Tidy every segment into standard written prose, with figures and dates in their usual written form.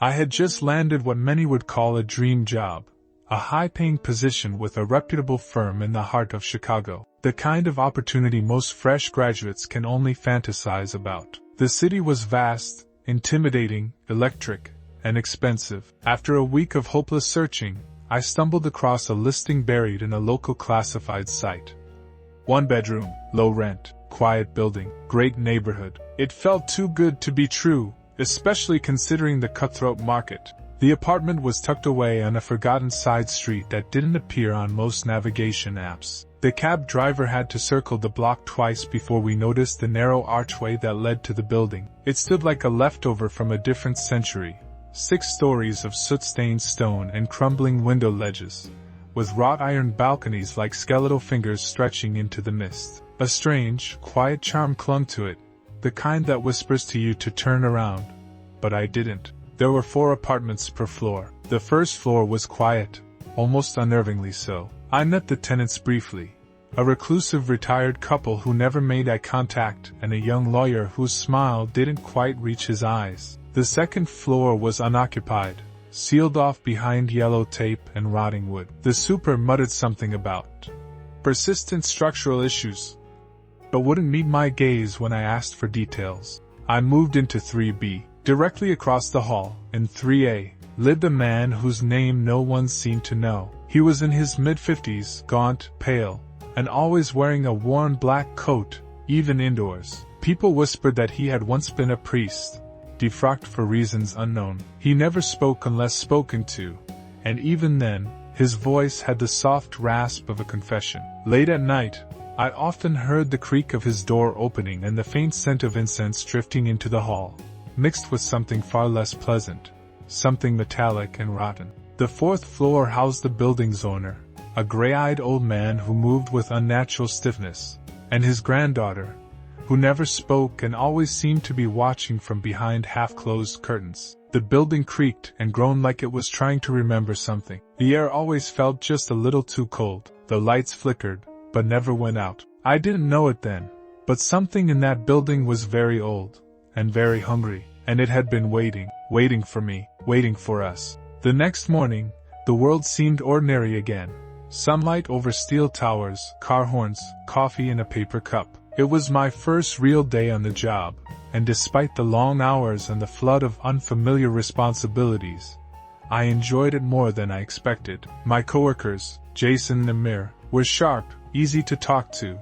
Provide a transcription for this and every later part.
I had just landed what many would call a dream job, a high-paying position with a reputable firm in the heart of Chicago, the kind of opportunity most fresh graduates can only fantasize about. The city was vast, intimidating, electric, and expensive. After a week of hopeless searching, I stumbled across a listing buried in a local classified site. 1 bedroom, low rent, quiet building, great neighborhood. It felt too good to be true, especially considering the cutthroat market. The apartment was tucked away on a forgotten side street that didn't appear on most navigation apps. The cab driver had to circle the block twice before we noticed the narrow archway that led to the building. It stood like a leftover from a different century. 6 stories of soot-stained stone and crumbling window ledges, with wrought iron balconies like skeletal fingers stretching into the mist. A strange, quiet charm clung to it, the kind that whispers to you to turn around. But I didn't. There were 4 apartments per floor. The first floor was quiet, almost unnervingly so. I met the tenants briefly. A reclusive retired couple who never made eye contact and a young lawyer whose smile didn't quite reach his eyes. The second floor was unoccupied, sealed off behind yellow tape and rotting wood. The super muttered something about persistent structural issues, but wouldn't meet my gaze when I asked for details. I moved into 3B. Directly across the hall, in 3A, lived a man whose name no one seemed to know. He was in his mid-50s, gaunt, pale, and always wearing a worn black coat, even indoors. People whispered that he had once been a priest, defrocked for reasons unknown. He never spoke unless spoken to, and even then, his voice had the soft rasp of a confession. Late at night, I often heard the creak of his door opening and the faint scent of incense drifting into the hall, mixed with something far less pleasant, something metallic and rotten. The 4th floor housed the building's owner, a gray-eyed old man who moved with unnatural stiffness, and his granddaughter, who never spoke and always seemed to be watching from behind half-closed curtains. The building creaked and groaned like it was trying to remember something. The air always felt just a little too cold. The lights flickered, but never went out. I didn't know it then, but something in that building was very old, and very hungry, and it had been waiting for me, waiting for us. The next morning, the world seemed ordinary again. Sunlight over steel towers, car horns, coffee in a paper cup. It was my first real day on the job, and despite the long hours and the flood of unfamiliar responsibilities, I enjoyed it more than I expected. My coworkers, Jason and Amir, were sharp, easy to talk to,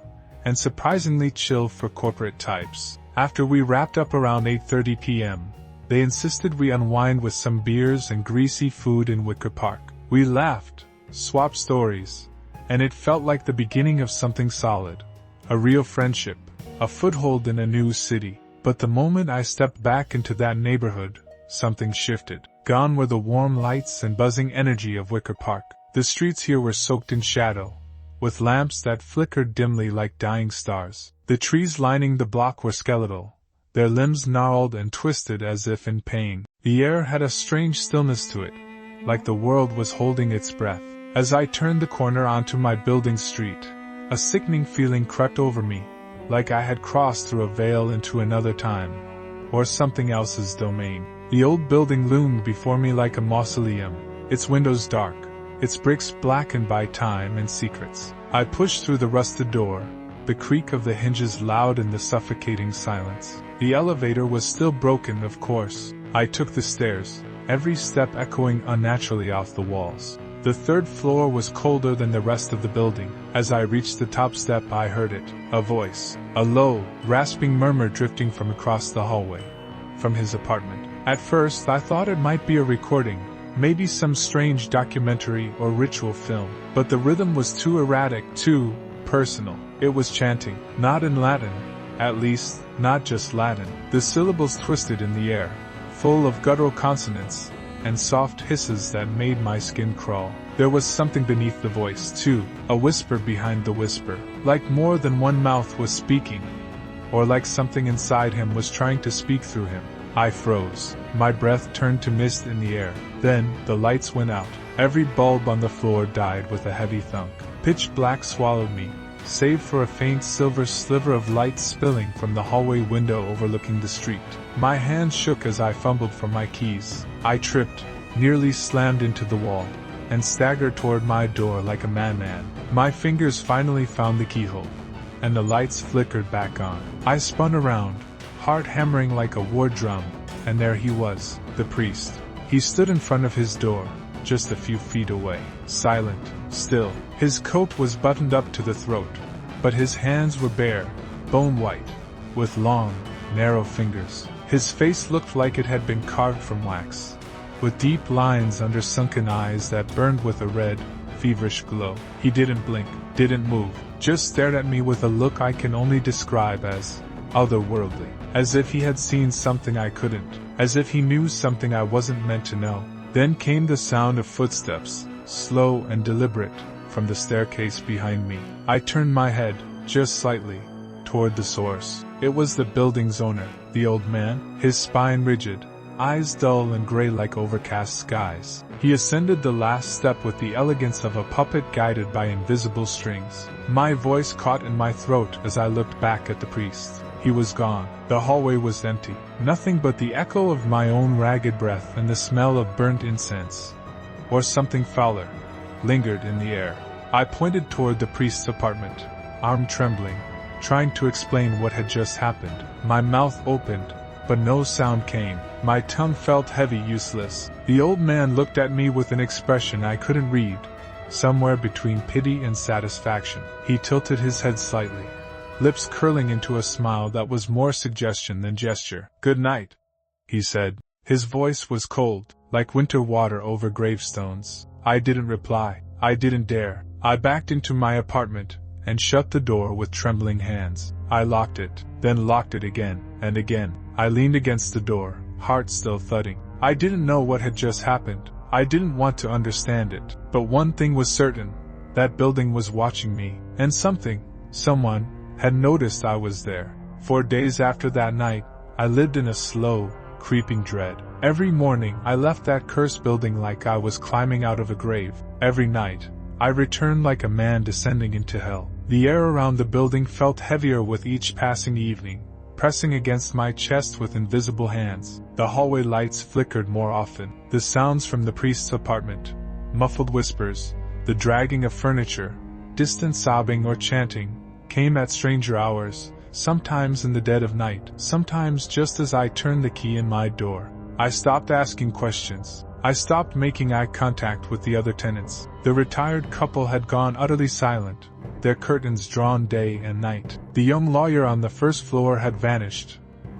and surprisingly chill for corporate types. After we wrapped up around 8:30 p.m., they insisted we unwind with some beers and greasy food in Wicker Park. We laughed, swapped stories, and it felt like the beginning of something solid, a real friendship, a foothold in a new city. But the moment I stepped back into that neighborhood, something shifted. Gone were the warm lights and buzzing energy of Wicker Park. The streets here were soaked in shadow, with lamps that flickered dimly like dying stars. The trees lining the block were skeletal, their limbs gnarled and twisted as if in pain. The air had a strange stillness to it, like the world was holding its breath. As I turned the corner onto my building street, a sickening feeling crept over me, like I had crossed through a veil into another time, or something else's domain. The old building loomed before me like a mausoleum, its windows dark, its bricks blackened by time and secrets. I pushed through the rusted door, the creak of the hinges loud in the suffocating silence. The elevator was still broken, of course. I took the stairs, every step echoing unnaturally off the walls. The 3rd floor was colder than the rest of the building. As I reached the top step, I heard it, a voice, a low, rasping murmur drifting from across the hallway, from his apartment. At first, I thought it might be a recording, maybe some strange documentary or ritual film, but the rhythm was too erratic, too personal. It was chanting, not in Latin, at least, not just Latin. The syllables twisted in the air, full of guttural consonants, and soft hisses that made my skin crawl. There was something beneath the voice, too, a whisper behind the whisper, like more than one mouth was speaking, or like something inside him was trying to speak through him. I froze. My breath turned to mist in the air. Then, the lights went out. Every bulb on the floor died with a heavy thunk. Pitch black swallowed me, save for a faint silver sliver of light spilling from the hallway window overlooking the street. My hand shook as I fumbled for my keys. I tripped, nearly slammed into the wall, and staggered toward my door like a madman. My fingers finally found the keyhole, and the lights flickered back on. I spun around, heart hammering like a war drum, and there he was, the priest. He stood in front of his door, just a few feet away, silent, still. His coat was buttoned up to the throat, but his hands were bare, bone-white, with long, narrow fingers. His face looked like it had been carved from wax, with deep lines under sunken eyes that burned with a red, feverish glow. He didn't blink, didn't move, just stared at me with a look I can only describe as otherworldly, as if he had seen something I couldn't, as if he knew something I wasn't meant to know. Then came the sound of footsteps, slow and deliberate, from the staircase behind me. I turned my head, just slightly, toward the source. It was the building's owner, the old man, his spine rigid, eyes dull and gray like overcast skies. He ascended the last step with the elegance of a puppet guided by invisible strings. My voice caught in my throat as I looked back at the priest. He was gone. The hallway was empty. Nothing but the echo of my own ragged breath and the smell of burnt incense, or something fouler, lingered in the air. I pointed toward the priest's apartment, arm trembling, trying to explain what had just happened. My mouth opened, but no sound came. My tongue felt heavy, useless. The old man looked at me with an expression I couldn't read, somewhere between pity and satisfaction. He tilted his head slightly, lips curling into a smile that was more suggestion than gesture. "Good night," he said. His voice was cold, like winter water over gravestones. I didn't reply. I didn't dare. I backed into my apartment, and shut the door with trembling hands. I locked it, then locked it again, and again. I leaned against the door, heart still thudding. I didn't know what had just happened. I didn't want to understand it. But one thing was certain. That building was watching me, and someone, had noticed I was there. For days after that night, I lived in a slow, creeping dread. Every morning I left that cursed building like I was climbing out of a grave. Every night, I returned like a man descending into hell. The air around the building felt heavier with each passing evening, pressing against my chest with invisible hands. The hallway lights flickered more often. The sounds from the priest's apartment, muffled whispers, the dragging of furniture, distant sobbing or chanting, came at stranger hours, sometimes in the dead of night, sometimes just as I turned the key in my door. I stopped asking questions. I stopped making eye contact with the other tenants. The retired couple had gone utterly silent, their curtains drawn day and night. The young lawyer on the first floor had vanished.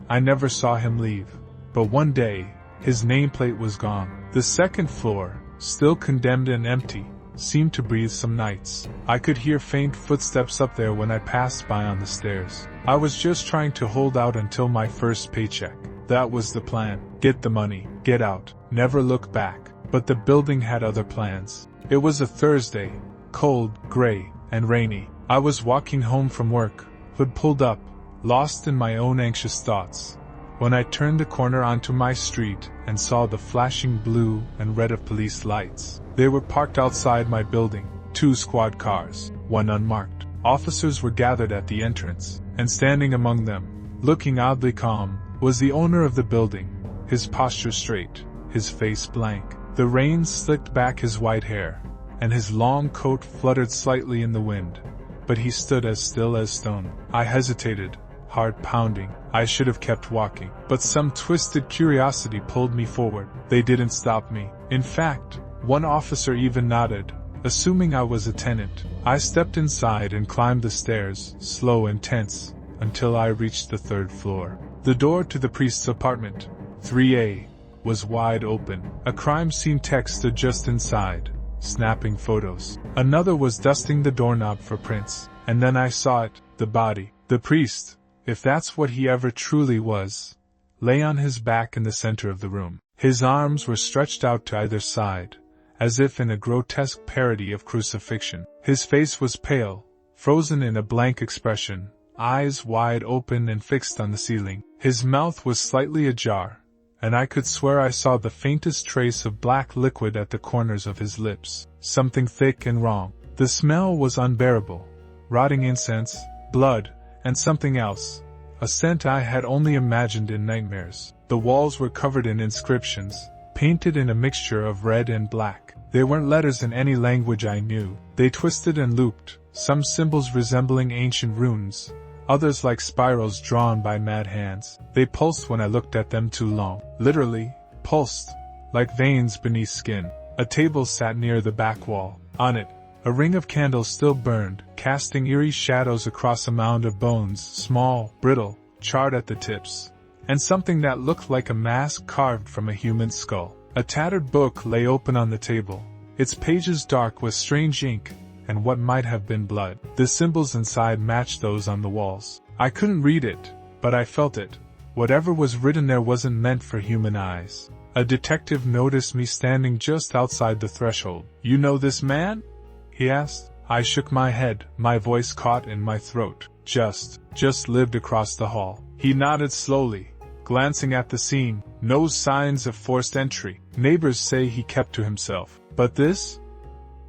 I never saw him leave. But one day, his nameplate was gone. The second floor, still condemned and empty, seemed to breathe some nights. I could hear faint footsteps up there when I passed by on the stairs. I was just trying to hold out until my first paycheck. That was the plan. Get the money, get out, never look back. But the building had other plans. It was a Thursday, cold, gray, and rainy. I was walking home from work, hood pulled up, lost in my own anxious thoughts, when I turned the corner onto my street and saw the flashing blue and red of police lights. They were parked outside my building, 2 squad cars, one unmarked. Officers were gathered at the entrance, and standing among them, looking oddly calm, was the owner of the building, his posture straight, his face blank. The rain slicked back his white hair, and his long coat fluttered slightly in the wind, but he stood as still as stone. I hesitated, heart pounding. I should have kept walking, but some twisted curiosity pulled me forward. They didn't stop me. In fact, one officer even nodded, assuming I was a tenant. I stepped inside and climbed the stairs, slow and tense, until I reached the 3rd floor. The door to the priest's apartment, 3A, was wide open. A crime scene tech stood just inside, snapping photos. Another was dusting the doorknob for prints. And then I saw it, the body. The priest, if that's what he ever truly was, lay on his back in the center of the room. His arms were stretched out to either side, as if in a grotesque parody of crucifixion. His face was pale, frozen in a blank expression, eyes wide open and fixed on the ceiling. His mouth was slightly ajar, and I could swear I saw the faintest trace of black liquid at the corners of his lips. Something thick and wrong. The smell was unbearable, rotting incense, blood, and something else. A scent I had only imagined in nightmares. The walls were covered in inscriptions, painted in a mixture of red and black. They weren't letters in any language I knew. They twisted and looped, some symbols resembling ancient runes, others like spirals drawn by mad hands. They pulsed when I looked at them too long. Literally, pulsed, like veins beneath skin. A table sat near the back wall. On it, a ring of candles still burned, casting eerie shadows across a mound of bones, small, brittle, charred at the tips, and something that looked like a mask carved from a human skull. A tattered book lay open on the table, its pages dark with strange ink and what might have been blood. The symbols inside matched those on the walls. I couldn't read it, but I felt it. Whatever was written there wasn't meant for human eyes. A detective noticed me standing just outside the threshold. "You know this man?" he asked. I shook my head, my voice caught in my throat. Just lived across the hall. He nodded slowly, glancing at the scene. No signs of forced entry. Neighbors say he kept to himself. But this?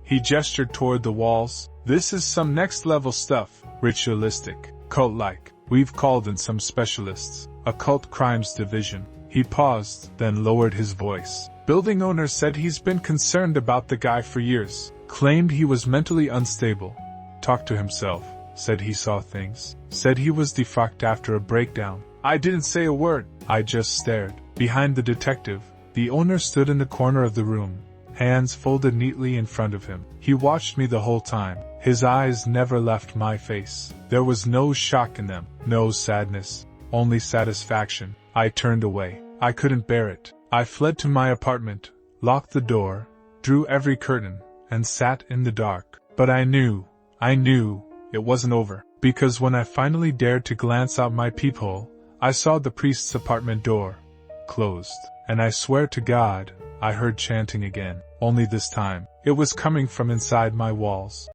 He gestured toward the walls. This is some next-level stuff. Ritualistic, cult-like. We've called in some specialists. Occult crimes division. He paused, then lowered his voice. Building owner said he's been concerned about the guy for years. Claimed he was mentally unstable. Talked to himself. Said he saw things. Said he was defrocked after a breakdown. I didn't say a word. I just stared. Behind the detective, the owner stood in the corner of the room, hands folded neatly in front of him. He watched me the whole time. His eyes never left my face. There was no shock in them, no sadness, only satisfaction. I turned away. I couldn't bear it. I fled to my apartment, locked the door, drew every curtain, and sat in the dark. But I knew it wasn't over. Because when I finally dared to glance out my peephole, I saw the priest's apartment door closed. And I swear to God, I heard chanting again. Only this time, it was coming from inside my walls.